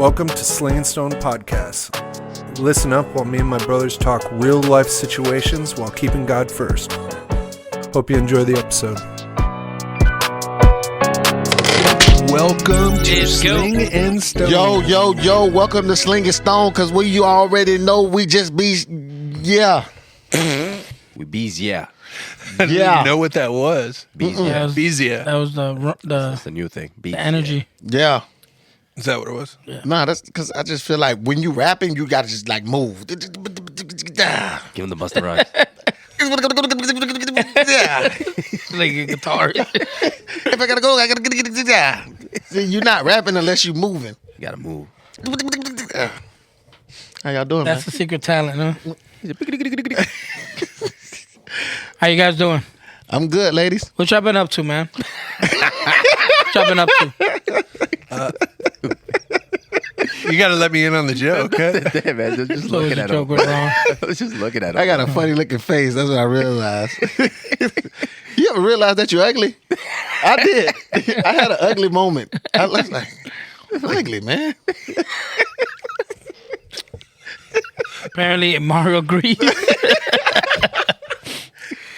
Welcome to Sling and Stone Podcast. Listen up while me and my brothers talk real life situations while keeping God first. Hope you enjoy the episode. Welcome to Sling and Stone. Yo, welcome to Sling and Stone, because you already know we just be, yeah. We bees, yeah. I didn't even know what that was. Bees, yeah. Bees, yeah. That was That's the new thing. Bees, the energy. Yeah. Is that what it was? Yeah. Nah, that's because I just feel like when you rapping, you gotta just like move. Give him the Busta Rhymes. Yeah. Like a guitar. If I gotta go, I gotta get. Yeah. See, you're not rapping unless you're moving. You gotta move. How y'all doing, That's the secret talent, huh? How you guys doing? I'm good, ladies. What y'all been up to, man? What y'all been up to? You got to let me in on the joke, okay? Damn, man, just So looking the at joke him. went wrong. I was just looking at him. I got a funny looking face. That's what I realized. You ever realize that you're ugly? I did. I had an ugly moment. I was like, I'm ugly, man. Apparently, Mario agrees.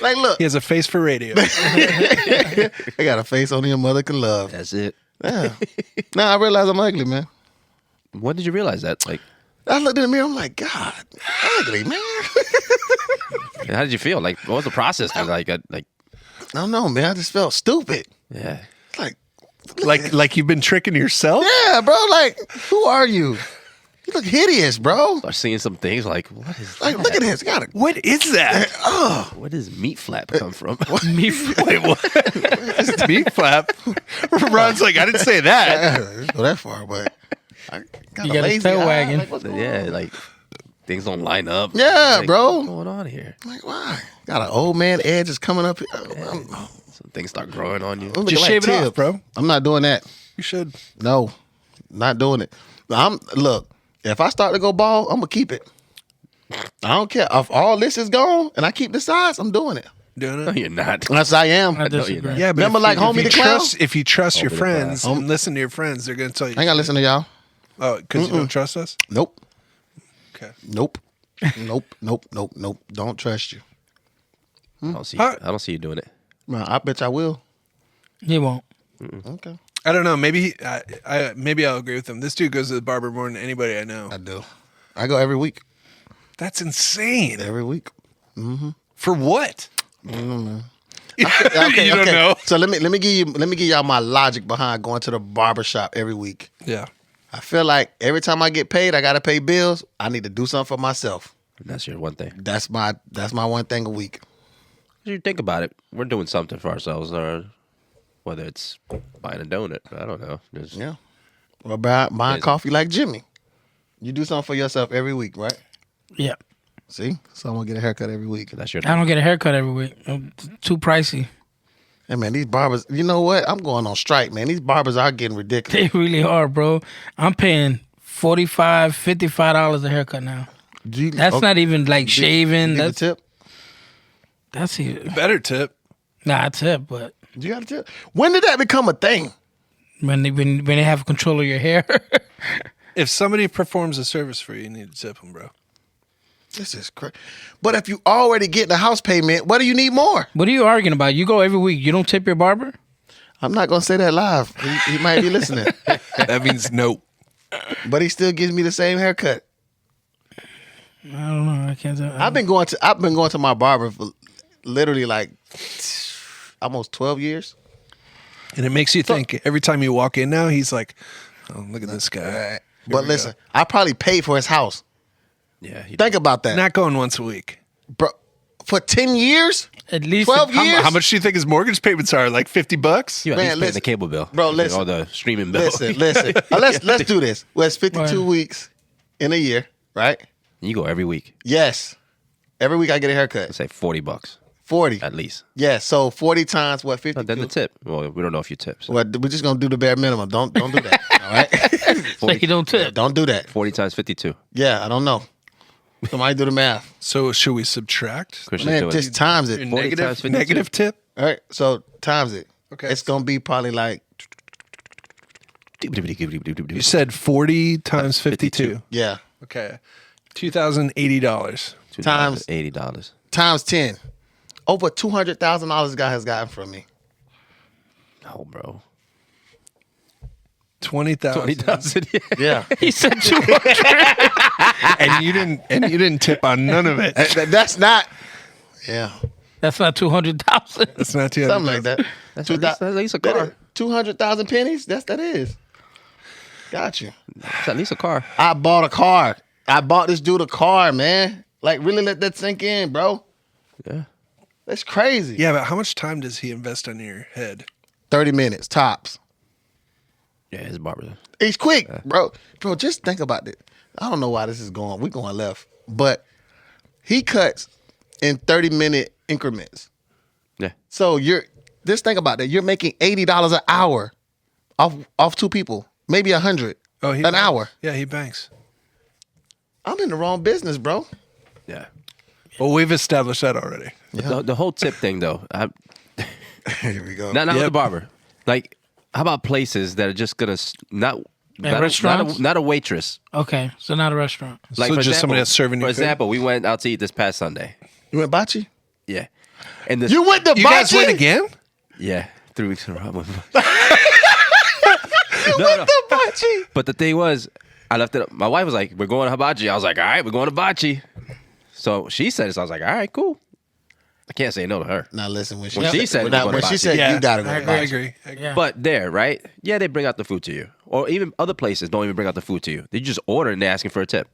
Like, look. He has a face for radio. I got a face only a mother can love. That's it. Yeah. Now I realize I'm ugly, man. When did you realize that? Like, I looked in the mirror, I'm like, God, ugly, man. how did you feel? Like, what was the process? Like, I don't know, man. I just felt stupid. yeah. Like, you've been tricking yourself? yeah, bro. Like, who are you? You look hideous, bro. Start seeing some things like, what is Like, look at this. What is that? Where does meat flap come from? Wait, what? It's meat flap. Ron's like, I didn't say that. Didn't go that far, but I got You a got a lazy tail eye. wagging. Like, what's going Yeah, on? like, things don't line up. Yeah, Like, bro. What's going on here? Like, why? Got an old man edge is coming up here. Some things start growing on you. I'm looking Just like shave it Tibbs. off, bro. I'm not doing that. You should. No, not doing it. Look, if I start to go bald, I'm gonna keep it. I don't care. If all this is gone and I keep the size, I'm doing it. Doing No, it? you're not. Unless I am. I you're disagree. not. Yeah, but Remember, like, Homie the Clown? If you trust your Homie the friends Clown. and listen to your friends, they're going to tell you. I ain't gotta listen to y'all. Oh, because you don't trust us? Nope. Okay. Nope. Nope. Don't trust you. I don't see. Huh? I don't see you doing it. Man, I bet I will. He won't. Okay. I don't know. Maybe maybe I'll agree with him. This dude goes to the barber more than anybody I know. I do. I go every week. That's insane. Every week. For what? Okay, You don't know. So let me give y'all my logic behind going to the barber shop every week. Yeah. I feel like every time I get paid, I gotta pay bills. I need to do something for myself. That's your one thing. That's my one thing a week. You think about it. We're doing something for ourselves, or whether it's buying a donut. I don't know. Just, Yeah. Or buying coffee like Jimmy. You do something for yourself every week, right? Yeah. See? So I'm gonna get a haircut every week. That's your. I don't get a haircut every week. Too pricey. Hey man, these barbers, you know what? I'm going on strike, man. These barbers are getting ridiculous. They really are, bro. I'm paying $45, $55 a haircut now. That's not even like shaving. You That's tip? that's it. Better tip. Nah, I tip, but You got a tip? When did that become a thing? when they have control of your hair. If somebody performs a service for you, you need to tip them, bro. This is crazy. But if you already get the house payment, what do you need more? What are you arguing about? You go every week. You don't tip your barber? I'm not gonna say that live. He might be listening. That means no. But he still gives me the same haircut. I don't know. I can't tell. I've been going to my barber for literally like almost 12 years. And it makes you think every time you walk in now, he's like, oh, look at this guy. But listen, I probably paid for his house. Yeah. Think about that. Not going once a week. Bro, for 10 years? At least 12 years? How much do you think his mortgage payments are? Like $50? You at Man, least paying listen. the cable bill, Bro, listen. or the streaming bill. Listen. Let's do this. Well, it's 52 Right. weeks in a year, right? You go every week. Yes. Every week I get a haircut. Let's say $40 40. at least. Yeah, so 40 times what, 52? Then the tip. Well, we don't know if you tip. So Well, we're just going to do the bare minimum. Don't do that, all right? 40, you don't tip. Don't do that. 40 times 52. Yeah, I don't know. Somebody do the math. So should we subtract? Christian's Man, doing just times it. Your 40 negative, times 52. negative tip? All right, so times it. Okay. It's going to be probably like You said 40 times 52. Yeah. Okay. $2,080. Times $80. Times 10. Over $200,000 this guy has gotten from me. Oh, bro. 20,000. 20,000. Yeah. He said 200. and you didn't tip on none of it. That's not. Yeah. That's not 200,000. That's not 200,000. Something like that. That's at least a car. 200,000 pennies? That is. Got you. It's at least a car. I bought a car. I bought this dude a car, man. Like, really let that sink in, bro. Yeah. That's crazy. Yeah, but how much time does he invest on your head? 30 minutes, tops. Yeah, his barber. He's quick, bro. Bro, just think about it. I don't know why this is going. We're going left. But he cuts in 30-minute increments. Yeah. So just think about that. You're making $80 an hour off two people. Maybe 100 an hour. Yeah, he banks. I'm in the wrong business, bro. Yeah. Well, we've established that already. The whole tip thing, though. Here we go. Not with the barber. Like, how about places that are just gonna not restaurants? not a waitress. Okay, so not a restaurant. Like So for just example, somebody that's serving you For food? example, we went out to eat this past Sunday. You went bocce? Yeah, and this, You went to You guys bocce? win again? Yeah, 3 weeks in a row. You went to bocce? But the thing was, I left it up. My wife was like, "We're going to hibachi." I was like, "All right, we're going to bocce." So she said it. So I was like, "All right, cool." I can't say no to her. Now listen, when When she she said now, we're when going she to said Yeah. you gotta go I to agree. I bocce. agree. Yeah. But there, right? Yeah, they bring out the food to you, or even other places don't even bring out the food to you. They just order and they're asking for a tip.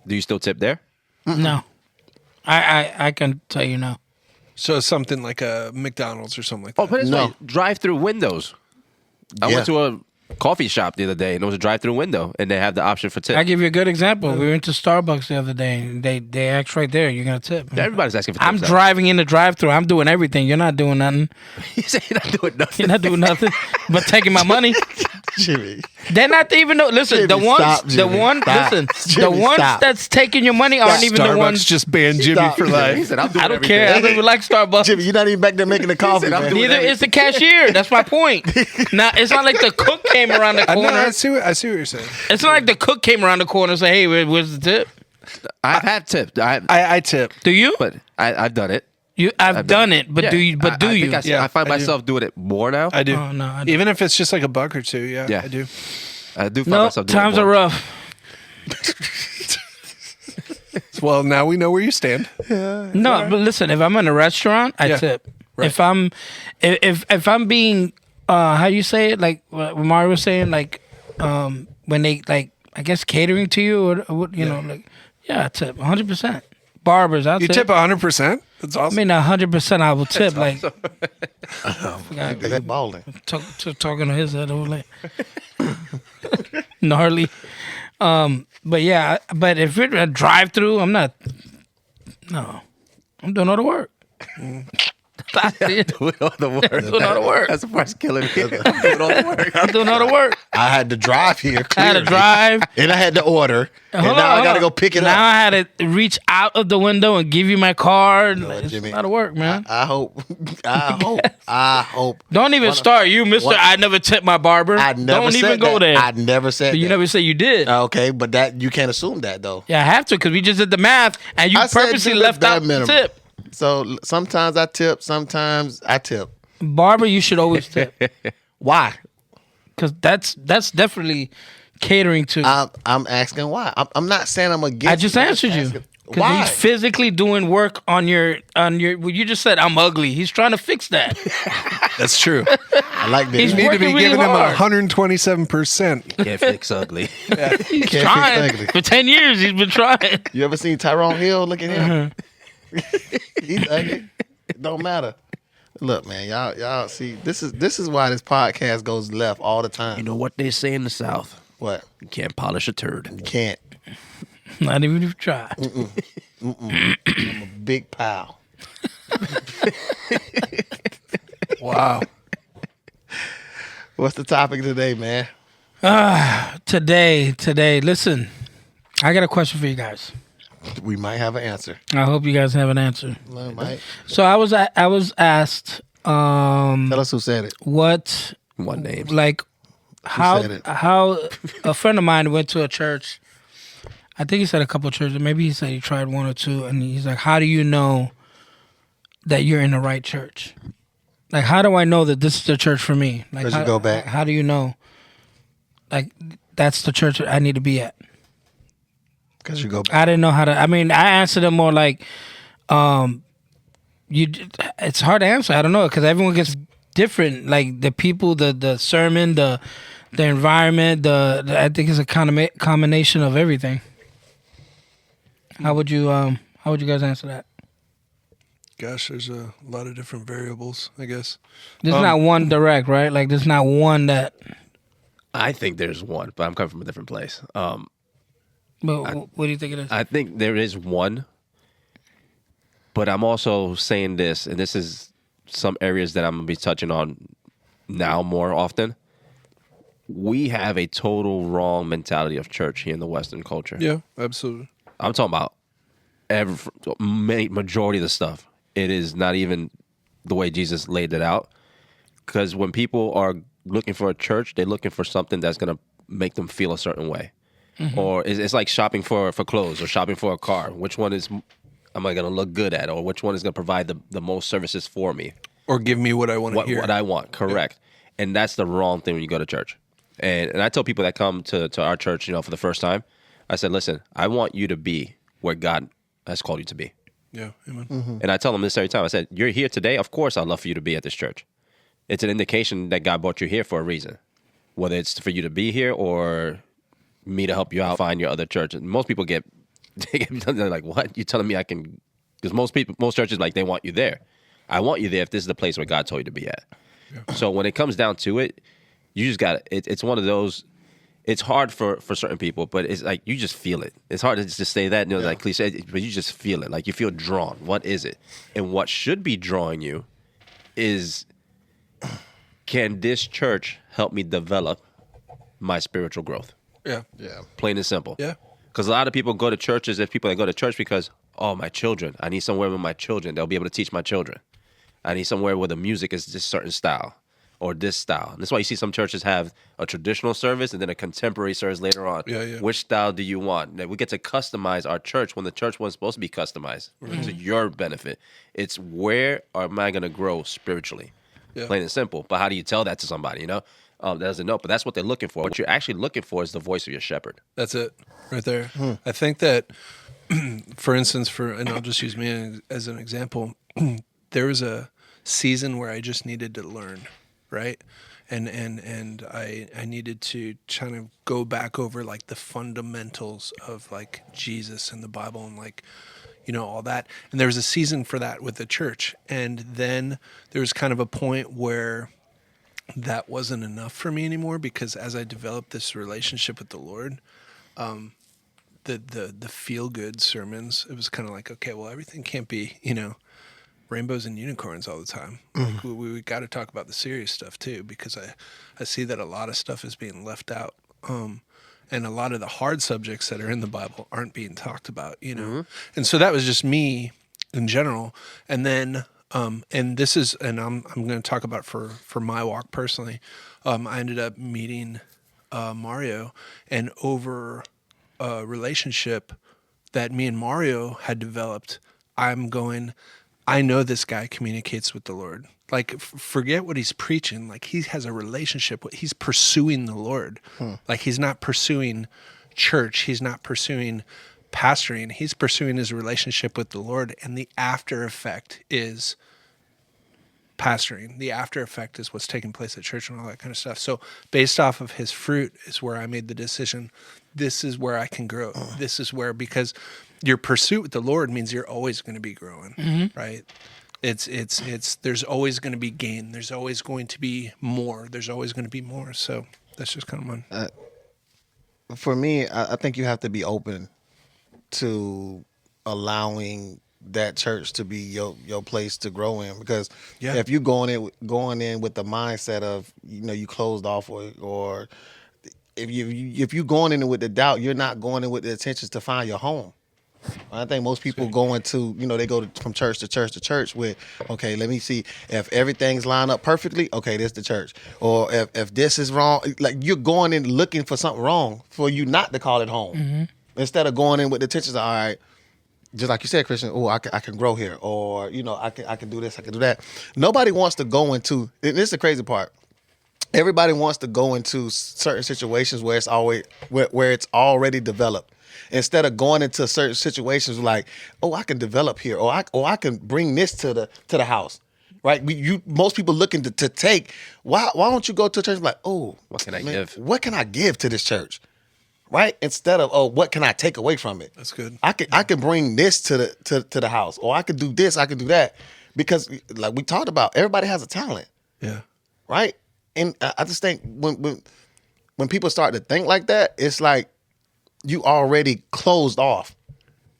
Do you still tip there? No. I can tell you no. So something like a McDonald's or something like that. Oh, but it's No. right. Drive-through windows. I Yeah. went to a coffee shop the other day, and there was a drive-through window, and they have the option for tip. I give you a good example. We went to Starbucks the other day, and they asked right there, you're going to tip. Everybody's asking for tips. I'm now. driving in the drive-thru. I'm doing everything. You're not doing nothing. You say you're not doing nothing. You're not doing nothing but taking my money. Jimmy. They're not even know. Listen, the Jimmy, ones, stop, the Jimmy, one, stop. listen, Jimmy, the ones stop. that's taking your money aren't even the Starbucks ones. just banned Jimmy Stop. for He life. said, I'm doing I don't everything. care. I don't even like Starbucks. Jimmy, you're not even back there making the coffee, I'm man. doing Neither is the cashier. That's my point. Now it's not like the cook came around the I know. corner. I see what you're saying. It's not like the cook came around the corner and said, "Hey, where's the tip?" I have tipped. I tip. Do you? But I've done it. I've done it, but Yeah. do you? But do I you? think Yeah, I find I do. myself doing it more now. I do. Oh, no, I do. Even if it's just like a buck or two. Yeah, Yeah. I do. I do find No, myself doing times it are more. rough. Well, now we know where you stand. No, but listen, if I'm in a restaurant, I Yeah. tip. Right. If I'm being how do you say it? Like what Mario was saying, like when they like I guess catering to you or what you know, like I tip 100%. Barbers, I You tip 100%. That's I awesome. mean 100% I will tip. Like They balling. talking to his head over like gnarly. But yeah, but if it's a drive-through, I'm not. No, I'm doing all the work. That's it. Doing all the work. Doing all the work. That's the part's killing me. I'm doing all the work. I'm doing all the work. I had to drive here. I had to clearly. drive. And I had to order. And Hold now on, I got to hold go pick it now up. I had to reach out of the window and give you my card. It's Jimmy. a lot of work, man. I hope. I hope. Don't even start. You, Mister. What? I never tipped my barber. I never Don't said even go that. there. I never said you that. never say you did. Okay, but that you can't assume that though. Yeah, I have to because we just did the math and you I said purposely do the left out bare the minimum. tip. So sometimes I tip, sometimes I tip. Barber, you should always tip Why? because that's definitely catering to. I'm asking why. I'm not saying I'm against. I just it. I'm answered you. asking- Because Why? he's physically doing work on your. Well, you just said I'm ugly. He's trying to fix that. That's true. I like He's this. You need to be working really giving him hard. 127%. Can't fix ugly. He's Can't trying fix ugly. for 10 years. He's been trying. You ever seen Tyrone Hill? Look at him. Uh-huh. He's ugly. It don't matter. Look, man, y'all see this is why this podcast goes left all the time. You know what they say in the South? What? You can't polish a turd. You can't. Not even if you try. I'm a big pal. Wow. What's the topic today, man? Today, listen, I got a question for you guys. We might have an answer. I hope you guys have an answer. We might. So I was asked, Tell us who said it. what One name. like said it. how a friend of mine went to a church. I think he said a couple of churches. Maybe he said he tried one or two, and he's like, "How do you know that you're in the right church? Like, how do I know that this is the church for me? Like, Because you go back. How do you know? Like, that's the church I need to be at." Because you go back. I didn't know how to. I mean, I answered him more like, you. It's hard to answer. I don't know because everyone gets different. Like the people, the sermon, the environment. I think it's a combination of everything. How would you guys answer that? Gosh, there's a lot of different variables, I guess. There's not one direct, right? Like there's not one that. I think there's one, but I'm coming from a different place. But what do you think it is? I think there is one, but I'm also saying this, and this is some areas that I'm going to be touching on now more often. We have a total wrong mentality of church here in the Western culture. Yeah, absolutely. I'm talking about majority of the stuff. It is not even the way Jesus laid it out. Because when people are looking for a church, they're looking for something that's going to make them feel a certain way. Mm-hmm. Or it's like shopping for clothes or shopping for a car. Which one am I going to look good at? Or which one is going to provide the most services for me? Or give me what I want to hear. What I want, correct. Yeah. And that's the wrong thing when you go to church. And I tell people that come to our church, for the first time, I said, listen, I want you to be where God has called you to be. Yeah, amen. Mm-hmm. And I tell them this every time. I said, you're here today. Of course, I'd love for you to be at this church. It's an indication that God brought you here for a reason, whether it's for you to be here or me to help you out find your other church. And most people they're like, what? You telling me I can? Because most churches, like, they want you there. I want you there if this is the place where God told you to be at. Yeah. So when it comes down to it, you just got it's one of those. It's hard for certain people, but it's like you just feel it. It's hard to just say that, like cliche, but you just feel it. Like you feel drawn. What is it? And what should be drawing you is, can this church help me develop my spiritual growth? Yeah. Yeah. Plain and simple. Yeah. Because a lot of people go to churches, there's people that go to church because, my children, I need somewhere with my children. They'll be able to teach my children. I need somewhere where the music is this certain style or this style. And that's why you see some churches have a traditional service and then a contemporary service later on. Yeah, yeah. Which style do you want? Now, we get to customize our church when the church wasn't supposed to be customized to your benefit. It's where am I going to grow spiritually? Yeah. Plain and simple. But how do you tell that to somebody, that doesn't know? But that's what they're looking for. What you're actually looking for is the voice of your shepherd. That's it right there. I think that, for instance, and I'll just use me as an example, there was a season where I just needed to learn, right? And I needed to kind of go back over like the fundamentals of like Jesus and the Bible and like, all that. And there was a season for that with the church. And then there was kind of a point where that wasn't enough for me anymore, because as I developed this relationship with the Lord, the feel good sermons, it was kind of like, okay, well, everything can't be, rainbows and unicorns all the time. Like, we got to talk about the serious stuff too, because I see that a lot of stuff is being left out. And a lot of the hard subjects that are in the Bible aren't being talked about, And so that was just me in general. And then, and this is, and I'm going to talk about for my walk personally. I ended up meeting Mario, and over a relationship that me and Mario had developed, I know this guy communicates with the Lord. Like, forget what he's preaching. Like, he has a relationship. He's pursuing the Lord. Like, he's not pursuing church. He's not pursuing pastoring. He's pursuing his relationship with the Lord. And the after effect is pastoring. The after effect is what's taking place at church and all that kind of stuff. So based off of his fruit is where I made the decision. This is where I can grow. This is where, because your pursuit with the Lord means you're always going to be growing, right? It's there's always going to be gain. There's always going to be more. There's always going to be more. So that's just kind of mine. For me, I think you have to be open to allowing that church to be your place to grow in, because if you going in with the mindset of you closed off, or if you going in with the doubt, you're not going in with the intentions to find your home. I think most people go into, they go from church to church to church with, okay, let me see if everything's lined up perfectly. Okay, this the church. Or if this is wrong, like you're going in looking for something wrong for you not to call it home. Instead of going in with the intentions of, all right, just like you said, Christian, I can grow here, or I can do this, I can do that. Nobody wants to go into, and this is the crazy part. Everybody wants to go into certain situations where it's always where it's already developed, instead of going into certain situations like, I can develop here, or I can bring this to the house, right? Most people looking to take. Why don't you go to a church like, what can I give? What can I give to this church? Right? Instead of, what can I take away from it? That's good. I can bring this to the house, or I can do this, I can do that, because like we talked about, everybody has a talent. Yeah. Right? And I just think when people start to think like that, it's like you already closed off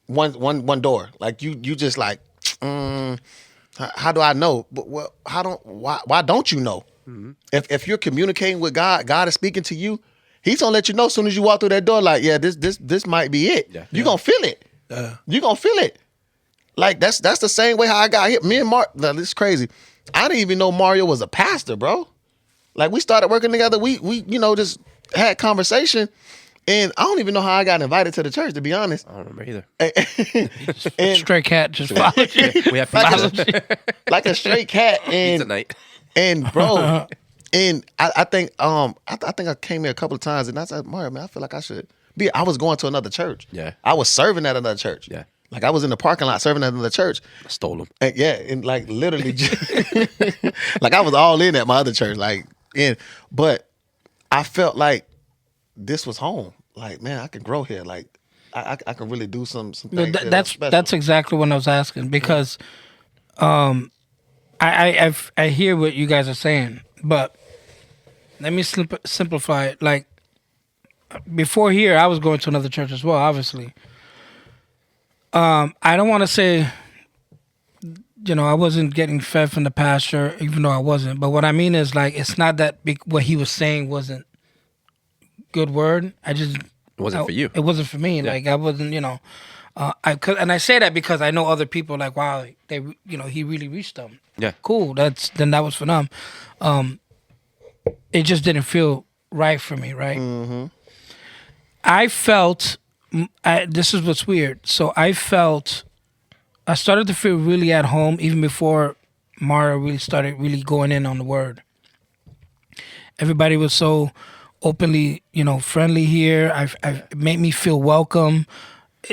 one door. Like you just like, how do I know? But why don't you know? Mm-hmm. If you're communicating with God, God is speaking to you. He's gonna let you know as soon as you walk through that door. Like, yeah, this might be it. Yeah. You're gonna feel it. You're gonna feel it. Like that's the same way how I got here. Me and Mark. Now, this is crazy. I didn't even know Mario was a pastor, bro. Like we started working together. We just had conversation, and I don't even know how I got invited to the church. To be honest, I don't remember either. And stray cat just followed you. We have pizza. Like a stray cat, and pizza night. And bro. And I think I came here a couple of times, and I said, Mario, man, I feel like I should be. I was going to another church. Yeah. I was serving at another church. Yeah. Like I was in the parking lot serving at another church. I stole them. And and like literally, like I was all in at my other church. But I felt like this was home. Like, man, I can grow here. Like I can really do some things. That's exactly what I was asking, because I hear what you guys are saying, but let me simplify it. Like, before here, I was going to another church as well, obviously. I don't want to say, I wasn't getting fed from the pastor, even though I wasn't. But what I mean is, like, it's not that what he was saying wasn't good word. It wasn't for you. It wasn't for me. Yeah. Like, I wasn't, and I say that because I know other people, like, wow, he really reached them. Yeah. Cool. That was for them. It just didn't feel right for me, right? Mm-hmm. I felt, this is what's weird. So I started to feel really at home even before Mario really started really going in on the word. Everybody was so openly, friendly here. It made me feel welcome.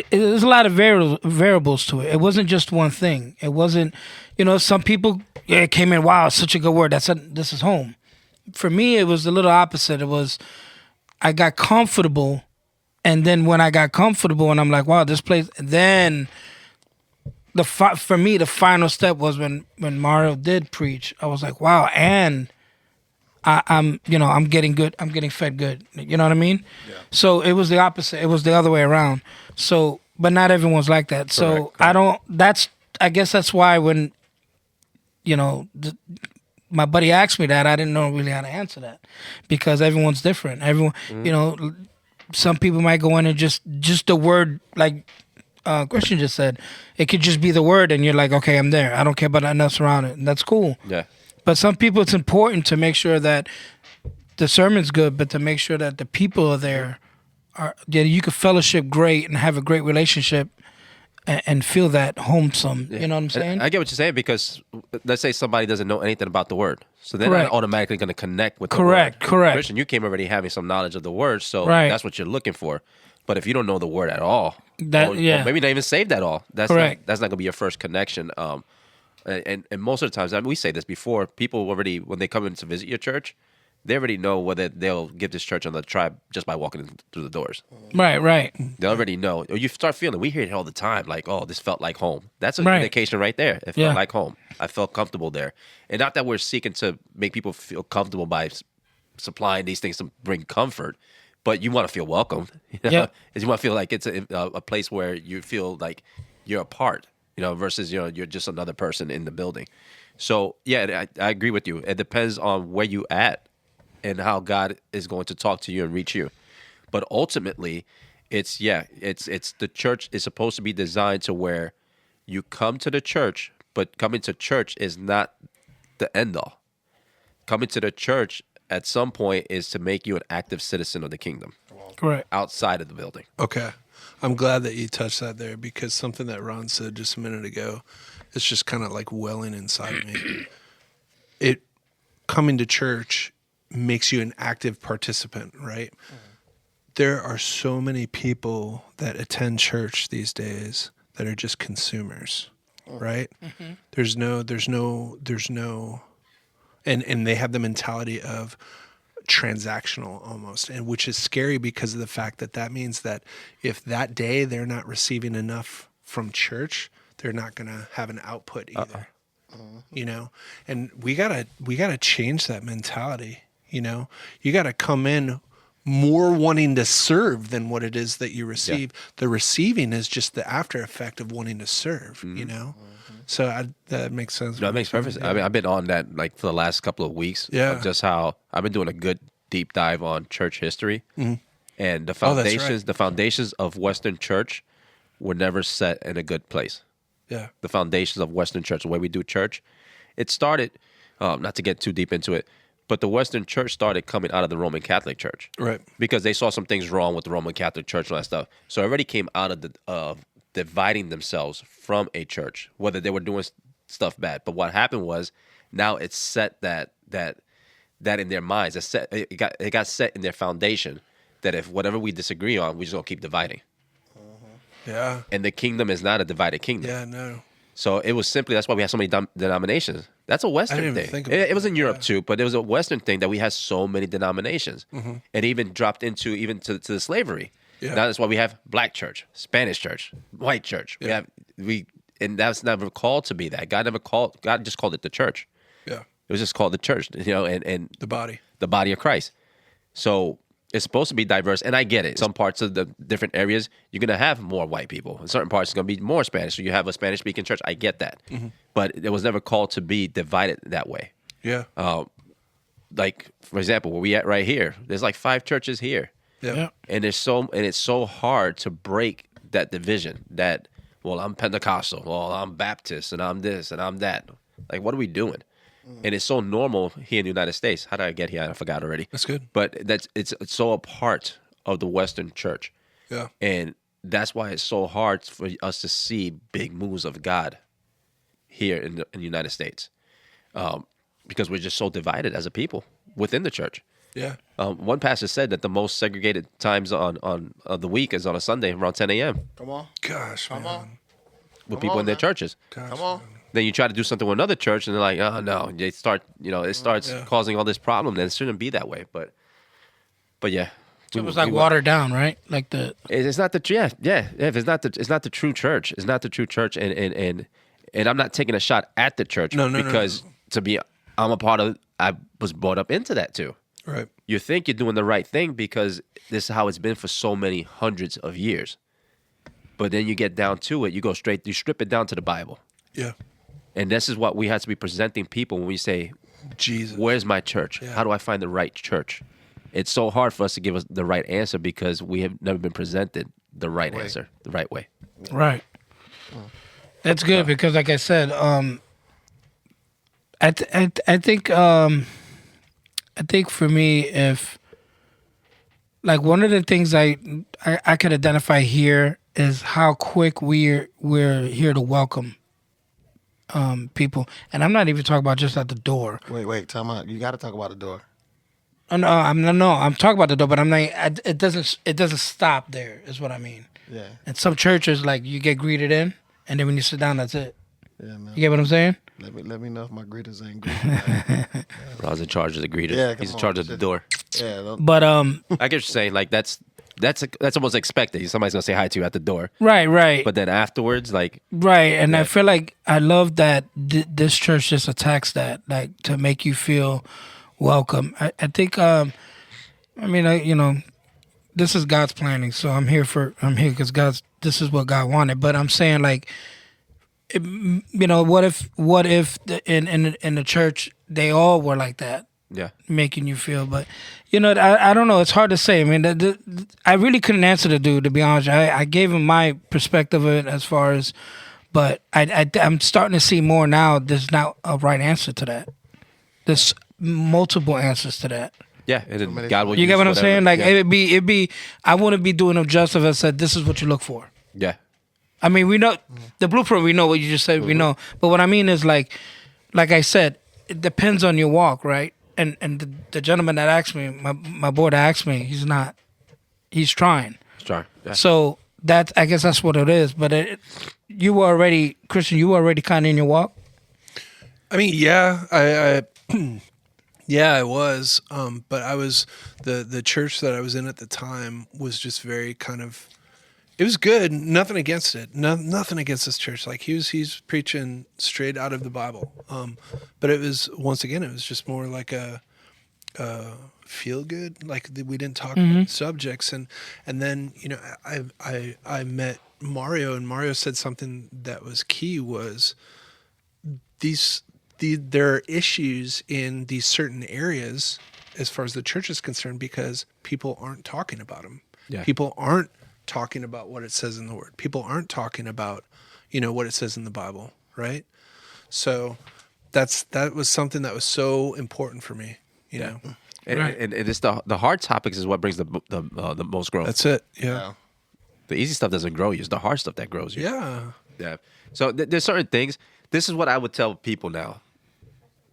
There's a lot of variables to it. It wasn't just one thing. It wasn't, some people came in, wow, such a good word. This is home. For me, it was a little opposite. It was, I got comfortable, and then when I got comfortable and I'm like, wow, this place, then for me, the final step was when Mario did preach. I was like, wow, and I'm getting good. I'm getting fed good. You know what I mean? Yeah. So it was the opposite. It was the other way around. So, but not everyone's like that. So correct. I guess that's why when, my buddy asked me that, I didn't know really how to answer that, because everyone's different. Everyone, some people might go in and just the word, like Christian just said, it could just be the word, and you're like, okay, I'm there. I don't care about nothing else around it, and that's cool. Yeah. But some people, it's important to make sure that the sermon's good, but to make sure that the people are there, that you can fellowship great and have a great relationship and feel that homesome. Yeah. You know what I'm saying? And I get what you're saying, because let's say somebody doesn't know anything about the word, so they're Correct. not automatically going to connect with the Correct. word. Correct. Christian, you came already having some knowledge of the word, so Right. that's what you're looking for. But if you don't know the word at all, or maybe not even saved at all, that's not going to be your first connection. And most of the times, we say this before, people already, when they come in to visit your church, they already know whether they'll give this church another try just by walking through the doors. Right. They already know. Or you start feeling, we hear it all the time, like, oh, this felt like home. That's an indication right there. It felt like home. I felt comfortable there. And not that we're seeking to make people feel comfortable by supplying these things to bring comfort, but you want to feel welcome. You want to feel like it's a place where you feel like you're a part, versus, you're just another person in the building. So, yeah, I agree with you. It depends on where you at and how God is going to talk to you and reach you. But ultimately, It's the church is supposed to be designed to where you come to the church, but coming to church is not the end all. Coming to the church at some point is to make you an active citizen of the kingdom. Correct. Outside of the building. Okay. I'm glad that you touched that there, because something that Ron said just a minute ago, it's just kind of like welling inside of me. Coming to church makes you an active participant, right? There are so many people that attend church these days that are just consumers, right? There's no, and they have the mentality of transactional almost, and which is scary because of the fact that means that if that day they're not receiving enough from church, they're not going to have an output either. You know, and we gotta change that mentality. You know, you gotta come in more wanting to serve than what it is that you receive. Yeah. The receiving is just the after effect of wanting to serve. You know, so that makes sense. No, that makes perfect sense. I mean, I've been on that like for the last couple of weeks. Yeah, of just how I've been doing a good deep dive on church history, and the foundations, the foundations of Western church were never set in a good place. Yeah, the foundations of Western church, the way we do church, it started, not to get too deep into it, but the Western church started coming out of the Roman Catholic Church. Right. Because they saw some things wrong with the Roman Catholic Church and all that stuff. So everybody came out of the dividing themselves from a church, whether they were doing stuff bad. But what happened was, now it's set that in their minds, it got set in their foundation that if whatever we disagree on, we just gonna keep dividing. Yeah. And the kingdom is not a divided kingdom. Yeah, no. So it was simply, that's why we have so many denominations. That's a Western thing. It was in Europe too, but it was a Western thing that we had so many denominations. It even dropped into to the slavery. Yeah. Now that's why we have black church, Spanish church, white church. Yeah. And that's never called to be that. God just called it the church. Yeah. It was just called the church, you know, and the body of Christ. So it's supposed to be diverse, and I get it. Some parts of the different areas, you're going to have more white people. In certain parts, it's going to be more Spanish. So you have a Spanish-speaking church. I get that. But it was never called to be divided that way. Yeah. Like, for example, where we at right here, there's like 5 churches here. Yeah. And it's so hard to break that division that, well, I'm Pentecostal, well, I'm Baptist, and I'm this, and I'm that. Like, what are we doing? And it's so normal here in the United States. How did I get here? I forgot already. That's good. But it's so a part of the Western church. Yeah. And that's why it's so hard for us to see big moves of God here in the United States. Because we're just so divided as a people within the church. Yeah. One pastor said that the most segregated times on the week is on a Sunday around 10 a.m. Come on. Gosh, Come man. on. With people in their churches. Gosh, Come on. Then you try to do something with another church, and they're like, "Oh no!" They start, it starts causing all this problem. And it shouldn't be that way, but yeah, It was like watered down, right? Like it's not the If it's not the true church, it's not the true church, and I'm not taking a shot at the church, because to be, I was brought up into that too. Right. You think you're doing the right thing because this is how it's been for so many hundreds of years, but then you get down to it, you strip it down to the Bible. Yeah. And this is what we have to be presenting people when we say, Jesus, where's my church? Yeah. How do I find the right church? It's so hard for us to give us the right answer because we have never been presented the right answer, the right way. right. That's good because, like I said, I think for me, if like one of the things I could identify here is how quick we're here to welcome people, and I'm not even talking about just at the door. Wait, time out. You got to talk about the door. Oh, no, I'm talking about the door, but I'm like, it doesn't stop there. Is what I mean. Yeah. And some churches, like, you get greeted in, and then when you sit down, that's it. Yeah, man. You get what I'm saying? Let me know if my greeters ain't greeting. Rob's in charge of the greeter. Yeah, He's in charge of the door. Yeah. But I get what you're saying. Like that's almost expected. Somebody's gonna say hi to you at the door. right. But then afterwards, like right, and I feel like I love that this church just attacks that, like, to make you feel welcome. I think this is God's planning, so I'm here because this is what God wanted. But I'm saying, like, what if in the church they all were like that? making you feel. But I don't know. It's hard to say. I mean, I really couldn't answer the dude, to be honest. I gave him my perspective of it as far as, but I'm starting to see more now. There's not a right answer to that. There's multiple answers to that. Yeah, and God will. You get what I'm whatever. saying? Like yeah. it'd be. I wouldn't be doing him justice if I said this is what you look for. Yeah. I mean, we know the blueprint. We know what you just said. We know, but what I mean is like I said, it depends on your walk, right? And the gentleman that asked me, my boy that asked me, he's not. He's trying. Sure. Yeah. So I guess that's what it is. But you were already Christian. You were already kind of in your walk. I mean, yeah, I yeah, I was. But I was the church that I was in at the time was just very kind of. It was good. Nothing against it. Nothing against this church. Like he's preaching straight out of the Bible. But it was once again, it was just more like a feel good. Like we didn't talk about subjects. And then I met Mario, and Mario said something that was key was there are issues in these certain areas as far as the church is concerned because people aren't talking about them. Yeah. People aren't talking about what it says in the Word. People aren't talking about, what it says in the Bible, right? So that was something that was so important for me, you know. And, Right. and it's the hard topics is what brings the most growth. That's it. Yeah. The easy stuff doesn't grow you. It's the hard stuff that grows you. Yeah. Yeah. So there's certain things. This is what I would tell people now.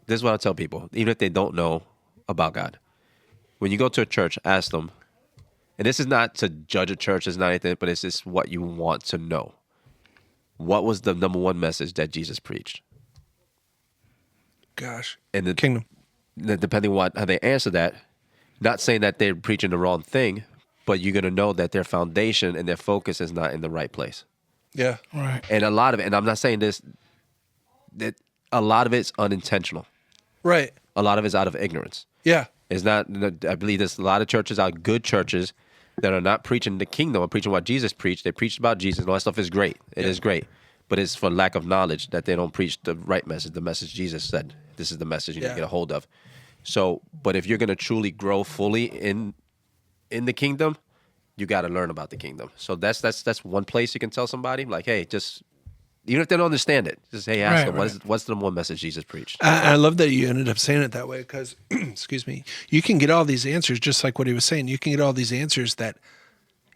This is what I tell people, even if they don't know about God. When you go to a church, ask them. And this is not to judge a church, it's not anything, but it's just what you want to know. What was the number one message that Jesus preached? Gosh. And the Kingdom. Depending on how they answer that, not saying that they're preaching the wrong thing, but you're going to know that their foundation and their focus is not in the right place. Yeah. Right. And a lot of it, and I'm not saying this, that a lot of it's unintentional. Right. A lot of it's out of ignorance. Yeah. It's not, I believe there's a lot of churches out, good churches, that are not preaching the kingdom or preaching what Jesus preached. They preached about Jesus, and all that stuff is great. It is great. But it's for lack of knowledge that they don't preach the right message, the message Jesus said. This is the message you need to get a hold of. So, but if you're going to truly grow fully in the kingdom, you got to learn about the kingdom. So that's one place you can tell somebody, like, hey, just, even if they don't understand it, just, hey, ask them, what's the one message Jesus preached? I love that you ended up saying it that way because, excuse me, you can get all these answers just like what he was saying. You can get all these answers that,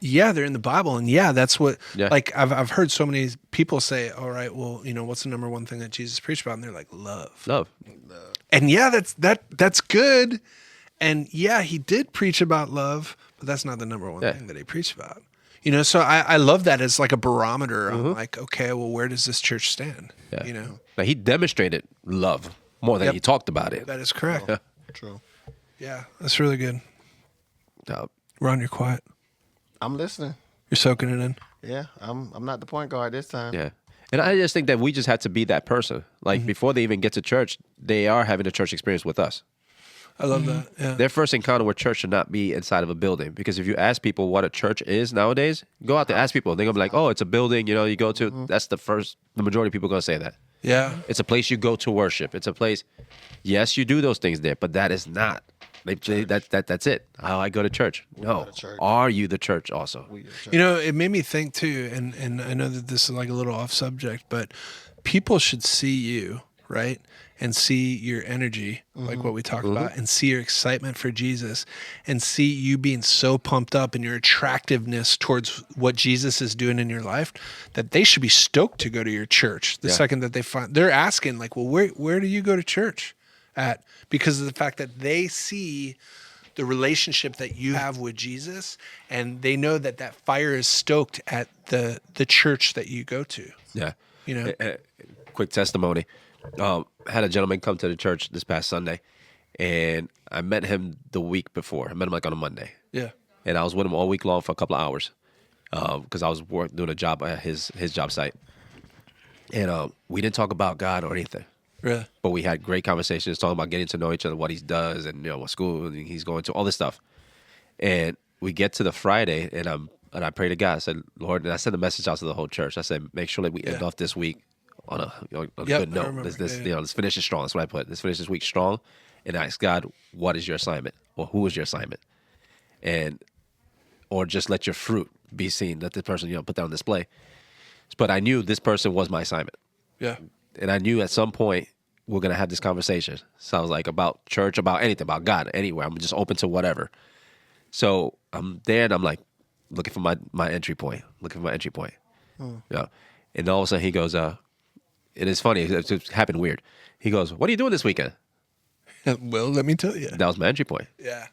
yeah, they're in the Bible, and yeah, that's what. Yeah. Like I've heard so many people say, all right, well, what's the number one thing that Jesus preached about? And they're like, love. Love. And yeah, that's good. And yeah, he did preach about love, but that's not the number one thing that he preached about. So I love that as like a barometer. I'm like, okay, well, where does this church stand? Yeah. Now, he demonstrated love more than he talked about it. That is correct. Yeah. True. Yeah, that's really good. Ron, you're quiet. I'm listening. You're soaking it in. Yeah, I'm not the point guard this time. Yeah. And I just think that we just had to be that person. Like, before they even get to church, they are having a church experience with us. I love that. Yeah. Their first encounter with church should not be inside of a building. Because if you ask people what a church is nowadays, go out there, ask people. They're going to be like, oh, it's a building, you go to. That's the majority of people are going to say that. Yeah. It's a place you go to worship. It's a place, yes, you do those things there, but that is not. That's it. How I go to church. No. Are you the church also? It made me think too, and I know that this is like a little off subject, but people should see you, right? And see your energy, like what we talked about, and see your excitement for Jesus, and see you being so pumped up and your attractiveness towards what Jesus is doing in your life, that they should be stoked to go to your church the second that they're asking, like, well, where do you go to church at? Because of the fact that they see the relationship that you have with Jesus, and they know that fire is stoked at the church that you go to. Yeah. Quick testimony. Had a gentleman come to the church this past Sunday, and I met him the week before. I met him like on a Monday. Yeah. And I was with him all week long for a couple of hours because I was doing a job at his job site. And we didn't talk about God or anything. Really? But we had great conversations talking about getting to know each other, what he does, and what school he's going to, all this stuff. And we get to the Friday, and I pray to God. I said, Lord, and I sent a message out to the whole church. I said, make sure that we end off this week on a good note. Let's finish it strong. That's what I put. Let's finish this week strong. and ask God, what is your assignment? Or who is your assignment? Or just let your fruit be seen, let the person, put that on display. But I knew this person was my assignment. Yeah. And I knew at some point we're going to have this conversation. So I was like, about church, about anything, about God, anywhere. I'm just open to whatever. So I'm there and I'm like, looking for my entry point, Yeah. And all of a sudden he goes, and it's funny, it happened weird. He goes, what are you doing this weekend? Well, let me tell you. That was my entry point. Yeah.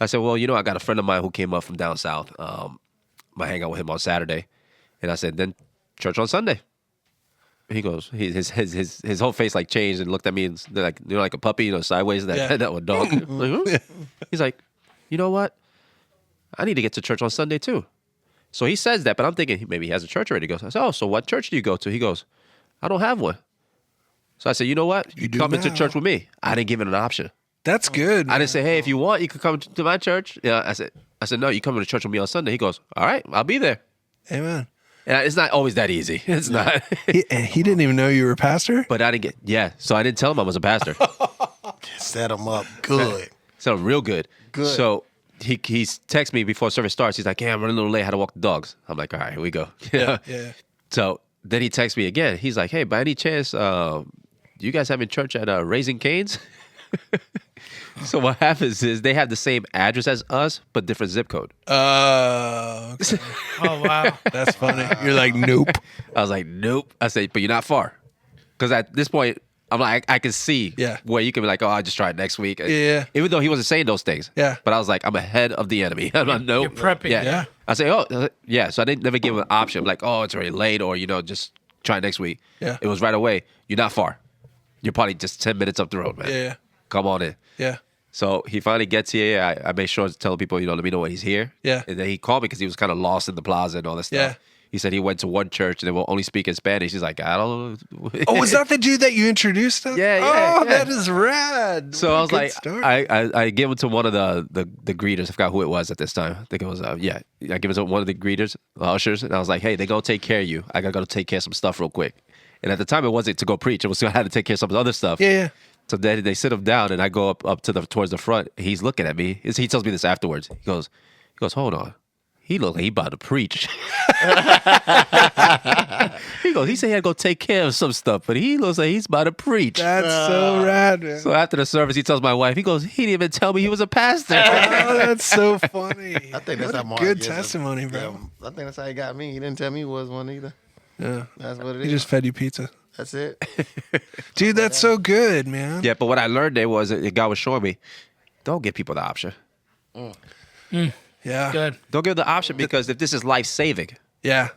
I said, well, I got a friend of mine who came up from down south. I hang out with him on Saturday. And I said, then church on Sunday. He goes, his whole face like changed and looked at me and like, like a puppy, sideways, that was dog. Like, huh? He's like, you know what? I need to get to church on Sunday too. So he says that, but I'm thinking maybe he has a church already. He goes, I said, oh, so what church do you go to? He goes, I don't have one. So I said, you know what? You come into church with me. I didn't give it an option. That's good. I didn't say, hey, if you want, you could come to my church. Yeah, I said, no, you come to church with me on Sunday. He goes, all right, I'll be there. Amen. And it's not always that easy. It's not. He didn't even know you were a pastor? But I didn't so I didn't tell him I was a pastor. Set him up good. So real good. Good. So he texts me before service starts. He's like, yeah, I'm running a little late. I had to walk the dogs. I'm like, all right, here we go. Yeah. So then he texts me again. He's like, hey, by any chance, you guys having church at Raising Cane's? So what happens is they have the same address as us, but different zip code. Okay. Oh, wow. That's funny. You're like, nope. I was like, nope. I said, but you're not far. Because at this point, I'm like, I can see where you can be like, oh, I'll just try it next week. Yeah. Even though he wasn't saying those things. Yeah. But I was like, I'm ahead of the enemy. I'm like, nope. You're prepping. Yeah. I say, oh, yeah. So I didn't never give him an option. Like, oh, it's already late or, just try it next week. Yeah. It was right away. You're not far. You're probably just 10 minutes up the road, man. Yeah. Come on in. Yeah. So he finally gets here. I made sure to tell people, let me know when he's here. Yeah. And then he called me because he was kind of lost in the plaza and all that stuff. Yeah. He said he went to one church and they will only speak in Spanish. He's like, I don't know. Oh, was that the dude that you introduced us? Yeah. Oh, that is rad. So I was Good like, story. I gave it to one of the greeters. I forgot who it was at this time. I think it was, I give it to one of the greeters, ushers. And I was like, hey, they're going to take care of you. I got to go take care of some stuff real quick. And at the time, it wasn't to go preach. It was I had to take care of some other stuff. Yeah. So then they sit him down, and I go up towards the front. He's looking at me. He tells me this afterwards. He goes, hold on. He looked like he about to preach. He said he had to go take care of some stuff, but he looks like he's about to preach. That's so rad, man. So after the service, he tells my wife, he goes, he didn't even tell me he was a pastor. Oh, that's so funny. I think that's how Mark good gets him. testimony, bro. I think that's how he got me. He didn't tell me he was one either. Yeah. That's what it He is. just fed you pizza. That's it. Dude, that's so good, man. Yeah, but what I learned there was God was showing me, don't give people the option. Yeah. Good. Don't give the option because if this is life-saving, Yeah.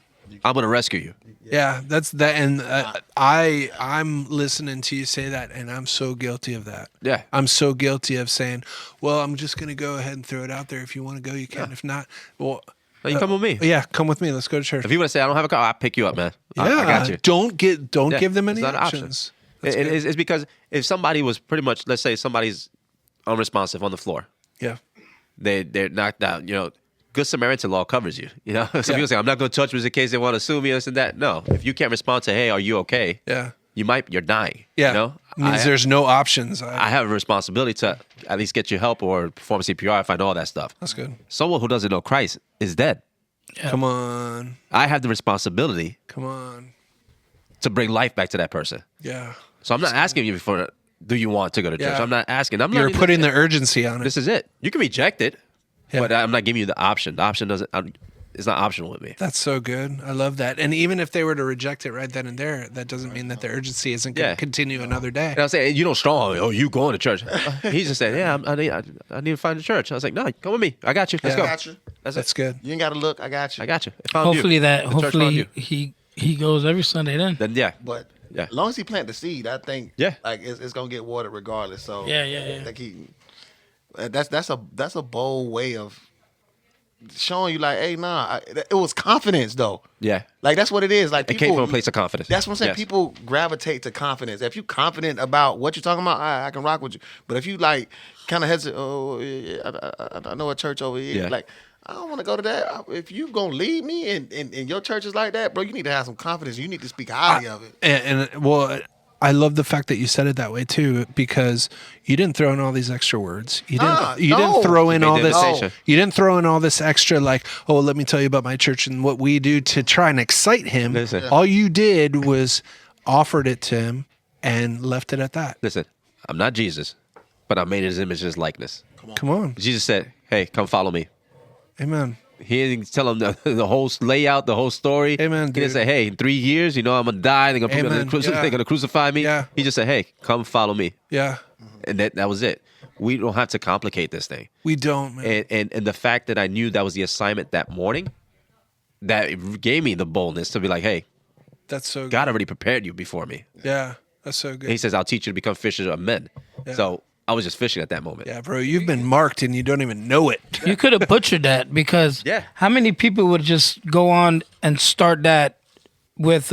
I'm going to rescue you. Yeah, that's that, and I'm listening to you say that, and I'm so guilty of that. Yeah. I'm so guilty of saying, "Well, I'm just gonna go ahead and throw it out there. If you want to go, you can. If not, well, No, you come with me. yeah, come with me. Let's go to church." If you want to say, I don't have a car, I'll pick you up, man. Yeah, I got you. Don't Yeah, give them any it's not an option. options. It's because if somebody was pretty much, let's say somebody's unresponsive on the floor, Yeah, they're knocked out, Good Samaritan law covers you. Some people say, I'm not going to touch them in case they want to sue me, this and that. No. If you can't respond to, hey, are you okay? yeah, You're dying. yeah. Means there's no options. I have a responsibility to at least get you help or perform CPR if I know all that stuff. That's good. Someone who doesn't know Christ is dead. Yeah. Come on, I have the responsibility come on. to bring life back to that person. Yeah, So I'm not asking you before, do you want to go to church? Yeah. I'm not asking. you're putting the urgency on it. This is it. You can reject it, Yeah. but I'm not giving you the option. The option it's not optional with me. That's so good. I love that. And even if they were to reject it right then and there, that doesn't mean that the urgency isn't going to continue another day. And I was saying, you don't strong. Oh, you going to church? He just said, yeah, I need to find a church. I was like, no, come with me. I got you. Let's go. I got you. That's good. You ain't got to look. I got you. I got you. I found Hopefully you. The church found hopefully you. he goes every Sunday then. Then yeah. But Yeah. as long as he plant the seed, I think like it's gonna get watered regardless. So Yeah. Like that's a bold way of showing you like, hey, it was confidence though. Yeah. Like that's what it is. Like It came from a place of confidence. That's what I'm saying. Yes. People gravitate to confidence. If you confident about what you're talking about, I can rock with you. But if you like kind of hesitate, I know a church over here. Yeah. Like I don't want to go to that. If you gonna lead me and your church is like that, bro, you need to have some confidence. You need to speak highly of it. And well, I love the fact that you said it that way too, because you didn't throw in all these extra words. You didn't throw in all this. You didn't throw in all this extra, like, oh, let me tell you about my church and what we do to try and excite him. Listen. All you did was offered it to him and left it at that. Listen, I'm not Jesus, but I made his image and his likeness. Come on. Jesus said, hey, come follow me. Amen. He didn't tell him the whole layout, the whole story. Amen, He dude. didn't say, hey, in 3 years, I'm going to die. They're going to put me on the they're going to crucify me. Yeah. He just said, hey, come follow me. Yeah. And that was it. We don't have to complicate this thing. We don't, man. And the fact that I knew that was the assignment that morning, that gave me the boldness to be like, hey, That's so good. God already prepared you before me. Yeah. That's so good. And he says, I'll teach you to become fishers of men. Yeah. So I was just fishing at that moment. Yeah, bro, you've been marked and you don't even know it. You could have butchered that because how many people would just go on and start that with,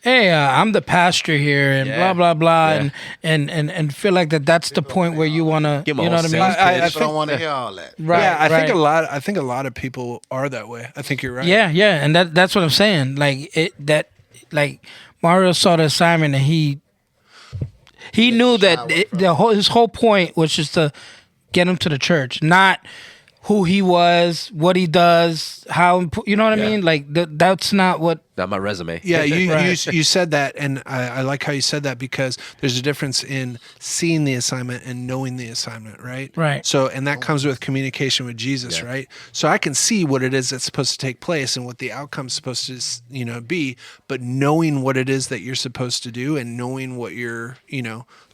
hey, I'm the pastor here and blah, blah, blah, and feel like that's the point where you want to, you know what I mean? I don't want to hear all that. Right, Yeah, I right. think a lot of people are that way. I think you're right. Yeah, and that's what I'm saying. Like Mario saw the assignment and he knew that his whole point was just to get him to the church, not who he was, what he does, how, you know what I mean? Like that's not what. Not my resume. Yeah, you said that, and I like how you said that because there's a difference in seeing the assignment and knowing the assignment, right? Right. So, and that comes with communication with Jesus, right? So I can see what it is that's supposed to take place and what the outcome's supposed to, be, but knowing what it is that you're supposed to do and knowing what you're,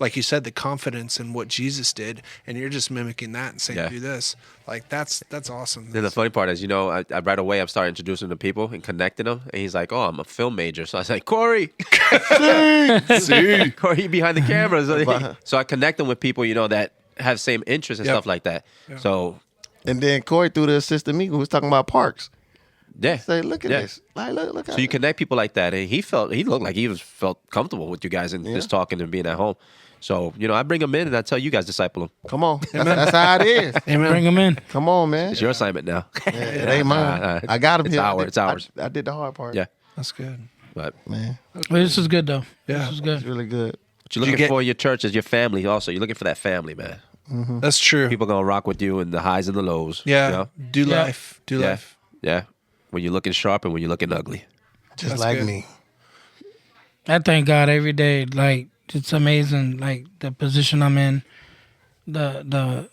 like you said, the confidence in what Jesus did, and you're just mimicking that and saying, do this. Like that's awesome. Then the funny part is, I right away I'm starting introducing him to people and connecting them, and he's like, "Oh, I'm a film major." So I was like, "Corey, see, Corey behind the camera." So I connect them with people, that have same interests and stuff like that. Yep. So, And then Corey through the assistant me who was talking about parks. yeah, Say, look at this. Like, look. So you connect people like that, and he looked like he felt comfortable with you guys and just talking and being at home. So, I bring him in and I tell you guys disciple him. Come on. That's how it is. Amen. Bring him in. Come on, man. It's your assignment now. It ain't mine. I got him It's here. It's ours. I did the hard part. Yeah, That's good. but Man, But this is good though. Yeah. This is it's good. really good. what you're looking for in your church is your family. Also, you're looking for that family, man. That's true. People gonna rock with you in the highs and the lows. Yeah. Do Yeah. life. Do life. Yeah. When you're looking sharp and when you're looking ugly. Just That's like good. me. I thank God every day. Like it's amazing. Like the position I'm in, the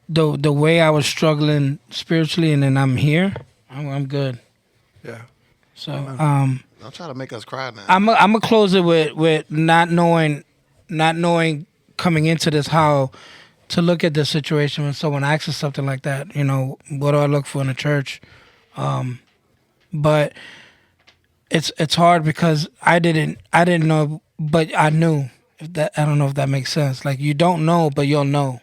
way I was struggling spiritually, and then I'm here. I'm good. Yeah. So Don't try to make us cry now. I'm gonna close it with not knowing coming into this how to look at the situation when someone asks us something like that. What do I look for in a church? But it's hard because I didn't know, but I knew. I don't know if that makes sense. Like you don't know, but you'll know.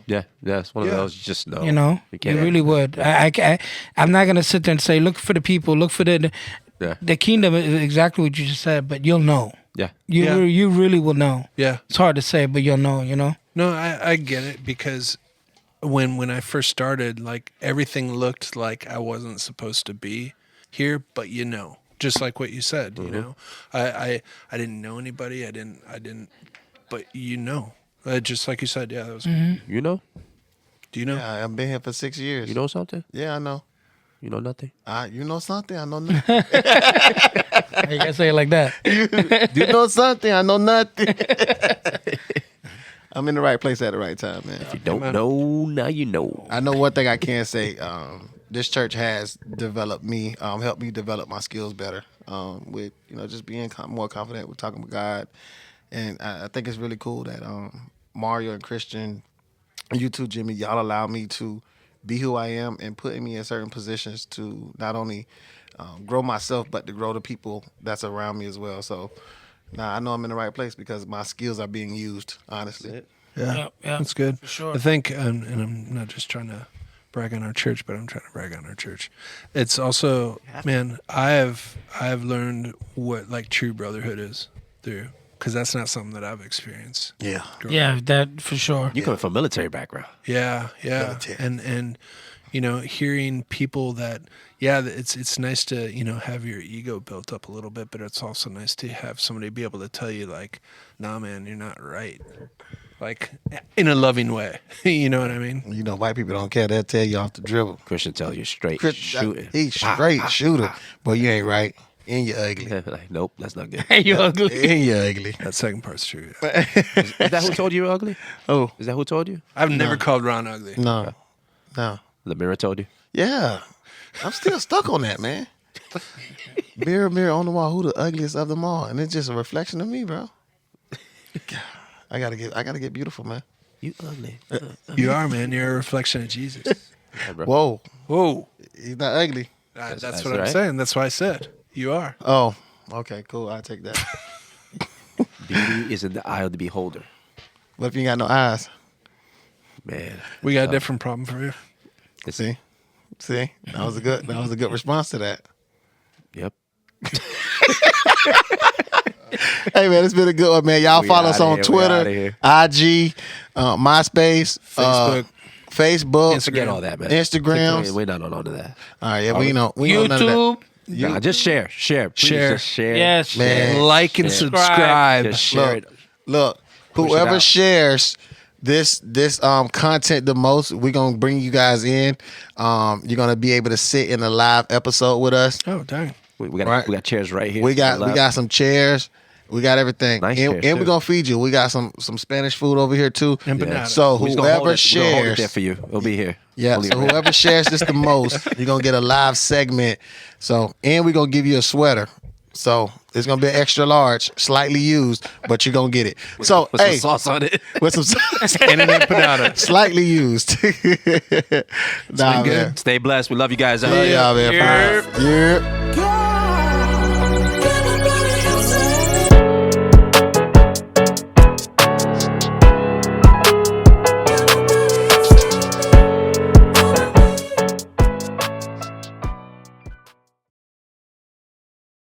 Yeah, it's one of those. You just know. You can't. really would. I'm not gonna sit there and say, look for the people, look for the kingdom is exactly what you just said, but you'll know. Yeah. You really will know. Yeah. It's hard to say, but you'll know. No, I get it because when I first started, like everything looked like I wasn't supposed to be here, but just like what you said, I didn't know anybody. I didn't, but just like you said, that was. You know? Do you know? Yeah, I've been here for 6 years. You know something? Yeah, I know. You know nothing? You know something? I know nothing. You gotta say it like that. You know something? I know nothing. I'm in the right place at the right time, man. If you don't know, now you know. I know one thing I can say. This church has developed me, helped me develop my skills better. With just being more confident with talking with God, and I think it's really cool that Mario and Christian, and you too, Jimmy, y'all allow me to be who I am and putting me in certain positions to not only grow myself but to grow the people that's around me as well. So now I know I'm in the right place because my skills are being used. Honestly, Yeah, Yeah, that's good. for sure. I think, and I'm not just trying to brag on our church, but I'm trying to brag on our church. It's also, man, I have learned what like true brotherhood is through, because that's not something that I've experienced. yeah. Yeah, that for sure. You coming from a military background. Yeah, Military. and hearing people that, it's nice to, have your ego built up a little bit, but it's also nice to have somebody be able to tell you like, nah, man, you're not right. Like in a loving way. You know what I mean? White people don't care. They'll tell you off the dribble. Christian tell you straight shooting. He's straight shooter. Boy, you ain't right. And you're ugly. Like, nope, that's not good. And you're ugly. And you're ugly. That second part's true. Is that who told you you're ugly? Oh. Is that who told you? I've never called Ron ugly. No. The mirror told you? Yeah. I'm still stuck on that, man. Mirror, mirror on the wall, who the ugliest of them all? And it's just a reflection of me, bro. God, I gotta get beautiful, man. You ugly. You are, man. You're a reflection of Jesus. Yeah, bro. Whoa. He's not ugly. That's what I'm saying. That's why I said you are. Oh, okay, cool. I'll take that. Beauty is in the eye of the beholder. What if you ain't got no eyes? Man. We got a different problem for you. See, that was a good response to that. Yep. Hey man, it's been a good one, man. Y'all follow us on Twitter, IG, MySpace, Facebook. Forget all that, man. Instagrams. We're not on all of that. All right, yeah, we know none of that. YouTube. Nah, just share. Please just share. Yes. Man. Like and subscribe. Just share it. Look, Push it whoever out. shares this content the most, we're gonna bring you guys in. You're gonna be able to sit in a live episode with us. Oh, dang. We got chairs right here. We got some chairs. We got everything. Nice and chairs, we're too. gonna feed you. We got some Spanish food over here too. And bananas. So We're just gonna hold whoever it- we're gonna hold it shares, there for you. We'll be here. yeah. We'll So leave it. whoever shares this the most, you're gonna get a live segment. So and we're gonna give you a sweater. So it's gonna be an extra large, slightly used, but you're gonna get it. So With hey, some sauce on it. with some And an empanada. slightly used. Nah, good. man. Stay blessed. We love you guys. Love y'all, man. Yeah. Yeah.